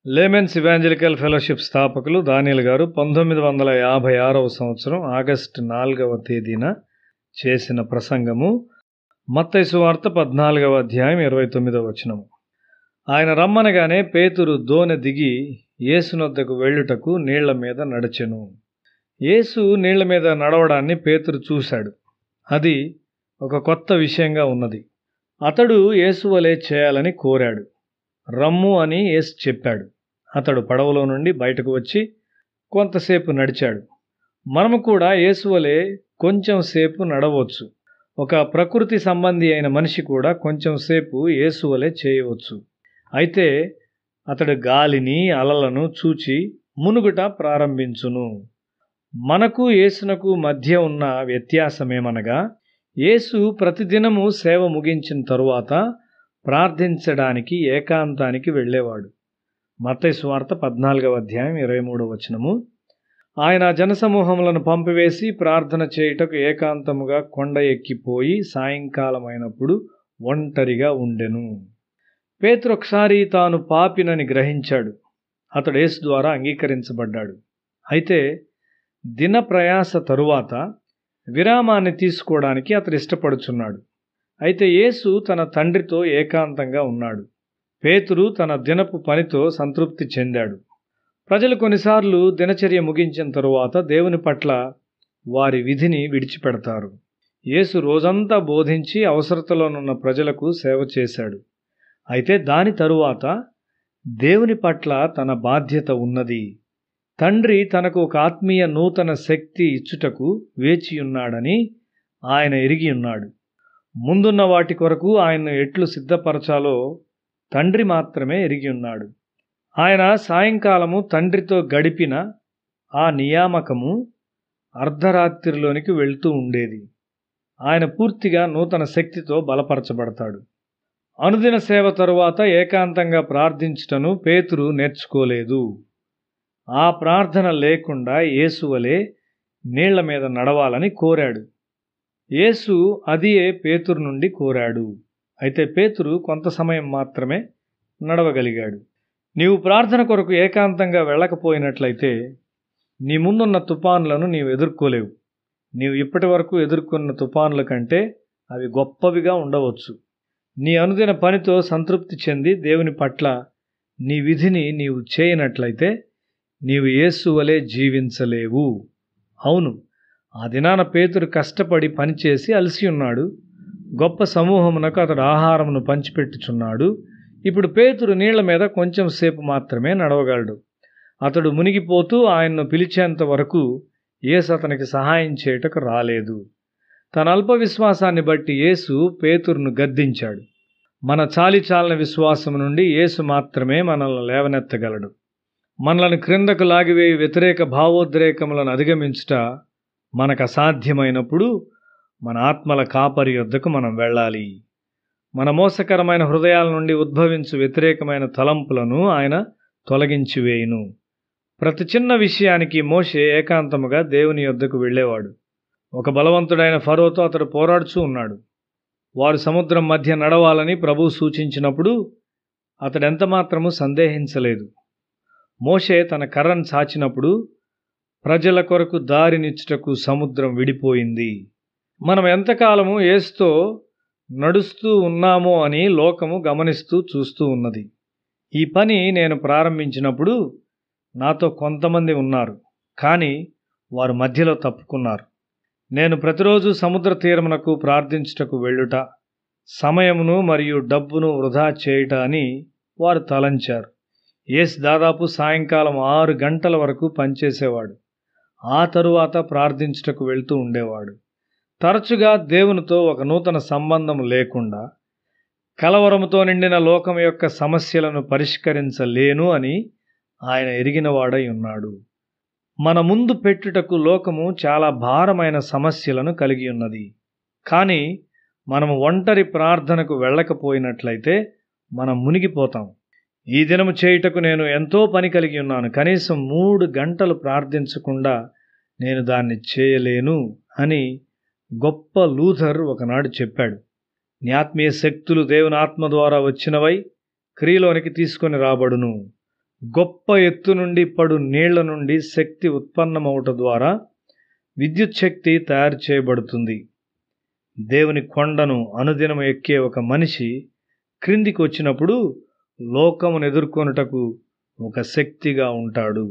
Laymen's evangelical fellowship స్థాపకులు దానియేల్ గారు 1956వ సంవత్సరం ఆగస్టు 4వ తేదీన చేసిన ప్రసంగము మత్తయి సువార్త 14వ అధ్యాయం 29వ వచనము. ఆయన రమ్మనగానే పేతురు దోణి దిగి యేసునొద్దకు వెళ్ళుటకు నీళ్ల మీద నడిచెను. యేసు నీళ్ల మీద నడవడాన్ని పేతురు చూశాడు. అది ఒక కొత్త విషయంగా ఉన్నది. అతడు యేసు వలె చేయాలని కోరాడు. రమ్ము అని యేసు చెప్పాడు. అతడు పడవలో నుండి బయటకు వచ్చి కొంతసేపు నడిచాడు. మనము కూడా యేసు వలె కొంచెం సేపు నడవచ్చు. ఒక ప్రకృతి సంబంధి అయిన మనిషి కూడా కొంచెం సేపు యేసు వలె చేయవచ్చు. అయితే అతడు గాలిని అలలను చూచి మునుగుట ప్రారంభించును. మనకు యేసునకు మధ్య ఉన్న వ్యత్యాసమేమనగా, యేసు ప్రతిదినము సేవ ముగించిన తరువాత ప్రార్థించడానికి ఏకాంతానికి వెళ్ళేవాడు. మత్తయి సువార్త 14వ అధ్యాయం 23వ వచనము. ఆయన జనసమూహములను పంపివేసి ప్రార్థన చేయుటకు ఏకాంతముగా కొండ ఎక్కిపోయి సాయంకాలమైనప్పుడు ఒంటరిగా ఉండెను. పేతురు ఒకసారి తాను పాపినని గ్రహించాడు. అతడు యేసు ద్వారా అంగీకరించబడ్డాడు. అయితే దిన ప్రయాస తరువాత విరామాన్ని తీసుకోవడానికి అతడు ఇష్టపడుచున్నాడు. అయితే యేసు తన తండ్రితో ఏకాంతంగా ఉన్నాడు. పేతురు తన దినపు పనితో సంతృప్తి చెందాడు. ప్రజలు కొన్నిసార్లు దినచర్య ముగించిన తరువాత దేవుని పట్ల వారి విధిని విడిచిపెడతారు. యేసు రోజంతా బోధించి అవసరతలోనున్న ప్రజలకు సేవ చేశాడు. అయితే దాని తరువాత దేవుని పట్ల తన బాధ్యత ఉన్నది. తండ్రి తనకు ఒక ఆత్మీయ నూతన శక్తి ఇచ్చుటకు వేచియున్నాడని ఆయన ఎరిగి ఉన్నాడు. ముందున్న వాటి కొరకు ఆయన్ను ఎట్లు సిద్ధపరచాలో తండ్రి మాత్రమే ఎరిగి ఉన్నాడు. ఆయన సాయంకాలము తండ్రితో గడిపిన ఆ నియామకము అర్ధరాత్రిలోనికి వెళ్తూ ఉండేది. ఆయన పూర్తిగా నూతన శక్తితో బలపరచబడతాడు. అనుదిన సేవ తరువాత ఏకాంతంగా ప్రార్థించుటను పేతురు నేర్చుకోలేదు. ఆ ప్రార్థన లేకుండా యేసు వలె నీళ్ల మీద నడవాలని కోరాడు. యేసు అదియే పేతురు నుండి కోరాడు. అయితే పేతురు కొంత సమయం మాత్రమే నడవగలిగాడు. నీవు ప్రార్థన కొరకు ఏకాంతంగా వెళ్ళకపోయినట్లయితే నీ ముందున్న తుఫాన్లను నీవు ఎదుర్కోలేవు. నీవు ఇప్పటి వరకు ఎదుర్కొన్న తుఫాన్ల కంటే అవి గొప్పవిగా ఉండవచ్చు. నీ అనుదిన పనితో సంతృప్తి చెంది దేవుని పట్ల నీ విధిని నీవు చేయనట్లయితే నీవు యేసు వలె జీవించలేవు. అవును, ఆ దినాన పేతురు కష్టపడి పనిచేసి అలసి ఉన్నాడు. గొప్ప సమూహమునకు అతడు ఆహారమును పంచిపెట్టుచున్నాడు. ఇప్పుడు పేతురు నీళ్ల మీద కొంచెం సేపు మాత్రమే నడవగలడు. అతడు మునిగిపోతూ ఆయన్ను పిలిచేంత వరకు యేసు అతనికి సహాయం చేయుటకు రాలేదు. తన అల్ప విశ్వాసాన్ని బట్టి యేసు పేతురును గద్దించాడు. మన చాలిచాలన విశ్వాసం నుండి యేసు మాత్రమే మనల్ని లేవనెత్తగలడు. మనలను క్రిందకు లాగివేయి వ్యతిరేక భావోద్రేకములను అధిగమించుట మనకు అసాధ్యమైనప్పుడు మన ఆత్మల కాపరి యొద్దకు మనం వెళ్ళాలి. మన మోసకరమైన హృదయాల నుండి ఉద్భవించు వ్యతిరేకమైన తలంపులను ఆయన తొలగించివేయును. ప్రతి చిన్న విషయానికి మోషే ఏకాంతముగా దేవుని యొద్దకు వెళ్ళేవాడు. ఒక బలవంతుడైన ఫరోతో అతడు పోరాడుచూ ఉన్నాడు. వారు సముద్రం మధ్య నడవాలని ప్రభువు సూచించినప్పుడు అతడు ఎంతమాత్రము సందేహించలేదు. మోషే తన కర్రను చాచినప్పుడు ప్రజల కొరకు దారినిచ్చుటకు సముద్రం విడిపోయింది. మనం ఎంతకాలము యేసుతో నడుస్తూ ఉన్నామో అని లోకము గమనిస్తూ చూస్తూ ఉన్నది. ఈ పని నేను ప్రారంభించినప్పుడు నాతో కొంతమంది ఉన్నారు, కానీ వారు మధ్యలో తప్పుకున్నారు. నేను ప్రతిరోజు సముద్ర తీరమునకు ప్రార్థించుటకు వెళ్ళుట, సమయమును మరియు డబ్బును వృధా చేయుట అని వారు తలంచారు. యేసు దాదాపు సాయంకాలం 6 గంటల వరకు పనిచేసేవాడు. ఆ తరువాత ప్రార్థించుటకు వెళ్తూ ఉండేవాడు. తరచుగా దేవునితో ఒక నూతన సంబంధం లేకుండా కలవరముతో నిండిన లోకం యొక్క సమస్యలను పరిష్కరించలేను అని ఆయన ఎరిగినవాడై ఉన్నాడు. మన ముందు పెట్టుటకు లోకము చాలా భారమైన సమస్యలను కలిగి ఉన్నది. కానీ మనము ఒంటరి ప్రార్థనకు వెళ్ళకపోయినట్లయితే మనం మునిగిపోతాం. ఈ దినము చేయుటకు నేను ఎంతో పని కలిగి ఉన్నాను, కనీసం 3 గంటలు ప్రార్థించకుండా నేను దాన్ని చేయలేను అని గొప్ప లూథర్ ఒకనాడు చెప్పాడు. నీ ఆత్మీయ శక్తులు దేవుని ఆత్మ ద్వారా వచ్చినవై క్రియలోనికి తీసుకొని రాబడును. గొప్ప ఎత్తు నుండి పడు నీళ్ల నుండి శక్తి ఉత్పన్నమవుట ద్వారా విద్యుత్ శక్తి తయారు చేయబడుతుంది. దేవుని కొండను అనుదినం ఎక్కే ఒక మనిషి క్రిందికి వచ్చినప్పుడు లోకమును ఎదుర్కొనుటకు ఒక శక్తిగా ఉంటాడు.